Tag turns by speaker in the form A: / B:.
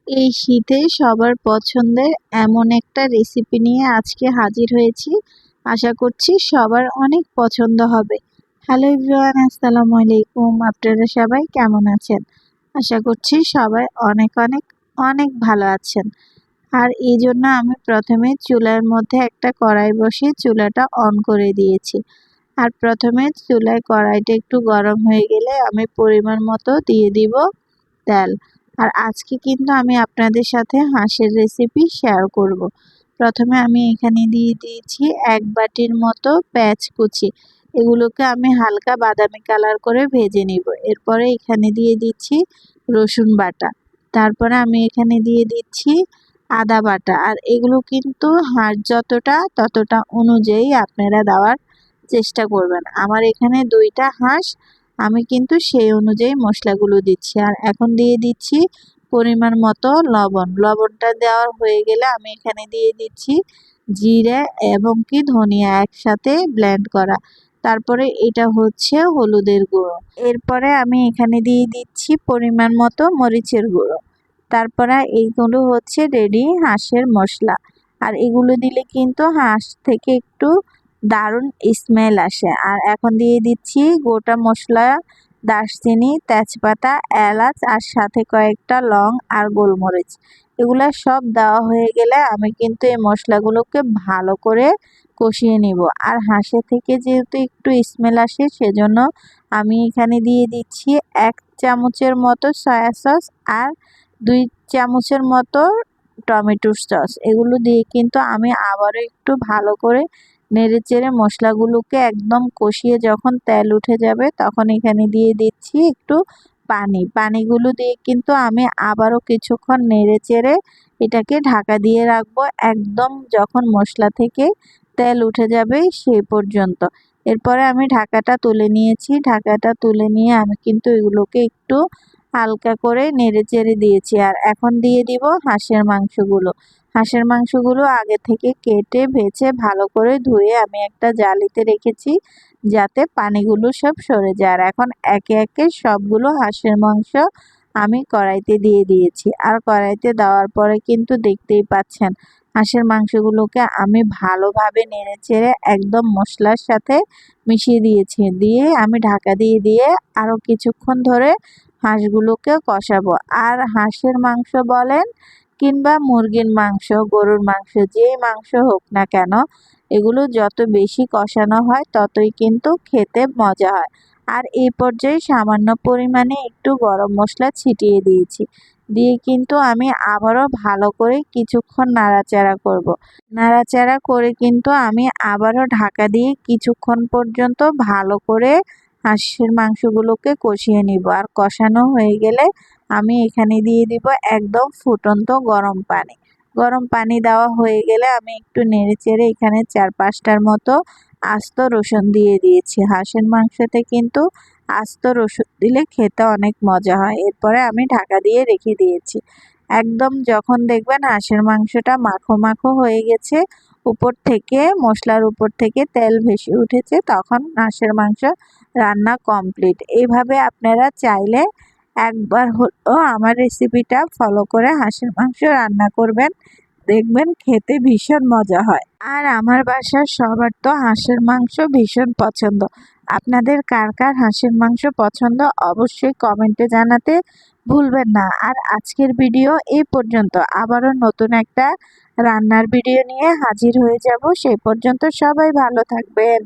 A: এই শীতে সবার পছন্দের এমন একটা রেসিপি নিয়ে আজকে হাজির হয়েছি। আশা করছি সবার অনেক পছন্দ হবে। হ্যালো এভরিওয়ান, আসসালামু আলাইকুম। আপনারা সবাই কেমন আছেন? আশা করছি সবাই অনেক অনেক অনেক ভালো আছেন। আর এই জন্য আমি প্রথমে চুলার মধ্যে একটা কড়াই বসিয়ে চুলাটা অন করে দিয়েছি। আর প্রথমে চুলায় কড়াইটা একটু গরম হয়ে গেলে আমি পরিমাণ মতো দিয়ে দিব তেল। আর আজকে কিন্তু আমি আপনাদের সাথে হাঁসের রেসিপি শেয়ার করব। প্রথমে আমি এখানে দিয়ে দিয়েছি 1 বাটির মতো পেঁয়াজ কুচি। এগুলোকে আমি হালকা বাদামি কালার করে ভেজে নিব। এরপরে এখানে দিয়ে দিচ্ছি রসুন বাটা। তারপরে আমি এখানে দিয়ে দিচ্ছি আদা বাটা। আর এগুলো কিন্তু হাঁস যতটা ততটা অনুযায়ী আপনারা দেওয়ার চেষ্টা করবেন। আমার এখানে 2টা হাঁস, আমি কিন্তু সেই অনুযায়ী মশলাগুলো দিচ্ছি। আর এখন দিয়ে দিচ্ছি পরিমাণ মতো লবণ। লবণটা দেওয়া হয়ে গেলে আমি এখানে দিয়ে দিচ্ছি জিরে এবং কি ধনিয়া একসাথে ব্লেন্ড করা। তারপরে এটা হচ্ছে হলুদের গুঁড়ো। এরপরে আমি এখানে দিয়ে দিচ্ছি পরিমাণ মতো মরিচের গুঁড়ো। তারপরে এইগুলো হচ্ছে রেডি হাঁসের মশলা। আর এগুলো দিলে কিন্তু হাঁস থেকে একটু দারুণ স্মেল আসে। আর এখন দিয়ে দিচ্ছি গোটা মশলা, দারচিনি, তেজপাতা, এলাচ আর সাথে কয়েকটা লং আর গোলমরিচ। এগুলা সব দেওয়া হয়ে গেলে আমি কিন্তু এই মশলাগুলোকে ভালো করে কষিয়ে নিব। আর হাঁসের থেকে যেহেতু একটু স্মেল আসে সেজন্য আমি এখানে দিয়ে দিচ্ছি 1 চামচের মতো সয়া সস আর 2 চামচের মতো টমেটোর সস। এগুলো দিয়ে কিন্তু আমি আবারও একটু ভালো করে নেড়েচেড়ে মশলাগুলোকে একদম কষিয়ে যখন তেল উঠে যাবে তখন এখানে দিয়ে দিচ্ছি একটু পানি। পানিগুলো দিয়ে কিন্তু আমি আবারও কিছুক্ষণ নেড়েচেড়ে এটাকে ঢাকা দিয়ে রাখবো একদম যখন মশলা থেকে তেল উঠে যাবে সেই পর্যন্ত। এরপরে আমি ঢাকাটা তুলে নিয়েছি। ঢাকাটা তুলে নিয়ে আমি কিন্তু এগুলোকে একটু হালকা করে নেড়েচেড়ে দিয়েছি। আর এখন দিয়ে দিব হাঁসের মাংসগুলো। হাঁসের মাংসগুলো আগে থেকে কেটে বেছে ভালো করে ধুয়ে আমি একটা জালিতে রেখেছি যাতে পানিগুলো সব সরে যায়। আর এখন একে একে সবগুলো হাঁসের মাংস আমি কড়াইতে দিয়ে দিয়েছি। আর কড়াইতে দেওয়ার পরে কিন্তু দেখতেই পাচ্ছেন হাঁসের মাংসগুলোকে আমি ভালোভাবে নেড়েচেড়ে একদম মশলার সাথে মিশিয়ে দিয়েছি। দিয়ে আমি ঢাকা দিয়ে আরও কিছুক্ষণ ধরে হাঁসগুলোকে কষাবো। আর হাঁসের মাংস বলেন কিংবা মুরগির মাংস, গরুর মাংস, যেই মাংস হোক না কেন, এগুলো যত বেশি কষানো হয় ততই কিন্তু খেতে মজা হয়। আর এই পর্যায়ে সামান্য পরিমাণে একটু গরম মশলা ছিটিয়ে দিয়েছি। দিয়ে কিন্তু আমি আবারও ভালো করে কিছুক্ষণ নাড়াচাড়া করব। নাড়াচাড়া করে কিন্তু আমি আবারও ঢাকা দিয়ে কিছুক্ষণ পর্যন্ত ভালো করে হাঁসের মাংসগুলোকে কষিয়ে নিব। আর কষানো হয়ে গেলে আমি এখানে দিয়ে দিব একদম ফুটন্ত গরম পানি। গরম পানি দেওয়া হয়ে গেলে আমি একটু নেড়েচেড়ে এখানে 4-5টার মতো আস্ত রসুন দিয়ে দিয়েছি। হাঁসের মাংসতে কিন্তু আস্ত রসুন দিলে খেতে অনেক মজা হয়। এরপরে আমি ঢাকা দিয়ে রেখে দিয়েছি। একদম যখন দেখবেন হাঁসের মাংসটা মাখো মাখো হয়ে গেছে, উপর থেকে মশলার উপর থেকে তেল ভেসে উঠেছে, তখন হাঁসের মাংস রান্না কমপ্লিট। এইভাবে আপনারা চাইলে একবার হলো আমার রেসিপিটা ফলো করে হাঁসের মাংস রান্না করবেন, দেখবেন খেতে ভীষণ মজা হয়। আর আমার বাসার সবার তো হাঁসের মাংস ভীষণ পছন্দ। আপনাদের কার কার হাঁসের মাংস পছন্দ অবশ্যই কমেন্টে জানাতে ভুলবেন না। আর আজকের ভিডিও এই পর্যন্ত। আবারও নতুন একটা রান্নার ভিডিও নিয়ে হাজির হয়ে যাব। সেই পর্যন্ত সবাই ভালো থাকবেন।